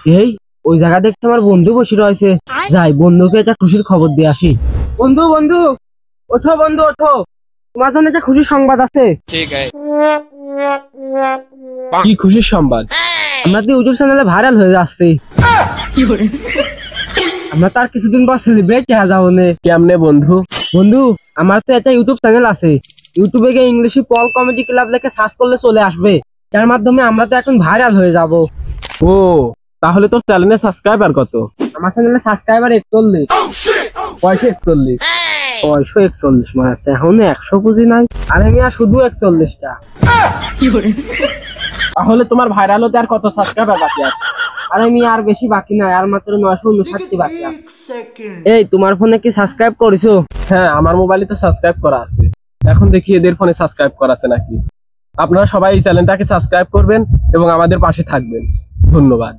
এই ওই জায়গা দেখতে আমার বন্ধু বসে রয়েছে, যাই বন্ধুকে একটা খুশির খবর দিয়ে আসি। বন্ধু বন্ধু ওঠো, বন্ধু ওঠো, তোমার জন্য একটা খুশির সংবাদ আছে। ठीक है। কি খুশির সংবাদ? আমরা তো ইউটিউব চ্যানেলে ভাইরাল হয়ে যাচ্ছি। আমরা তার কিছুদিন পর সেলিব্রেট হয়ে যাবো। কেমনে বন্ধু? বন্ধু আমার তো একটা ইউটিউব চ্যানেল আছে, ইউটিউবে গিয়ে ইংলিশে পল কমেডি ক্লাব লিখে সার্চ করলে চলে আসবে। তার মাধ্যমে আমরা তো এখন ভাইরাল হয়ে যাব। ও তাহলে তোর চ্যানেলে সাবস্ক্রাইবার কত? আমার চ্যানেলে সাবস্ক্রাইবার 41। কয়শো 41? 141 মনে আছে, এখন 100 পুঁজি নাই। আরে মিয়া শুধু 41টা। তাহলে তোমার ভাইরাল হতে আর কত সাবস্ক্রাইবার বাকি আছে? আরে মিয়া আর বেশি বাকি নাই, আর মাত্র 959টি বাকি আছে। এই তোমার ফোনে কি সাবস্ক্রাইব করেছো? হ্যাঁ আমার মোবাইলে তো সাবস্ক্রাইব করা আছে। এখন দেখি এদের ফোনে সাবস্ক্রাইব করা আছে নাকি। আপনারা সবাই এই চ্যানেলটাকে সাবস্ক্রাইব করবেন এবং আমাদের পাশে থাকবেন। ধন্যবাদ।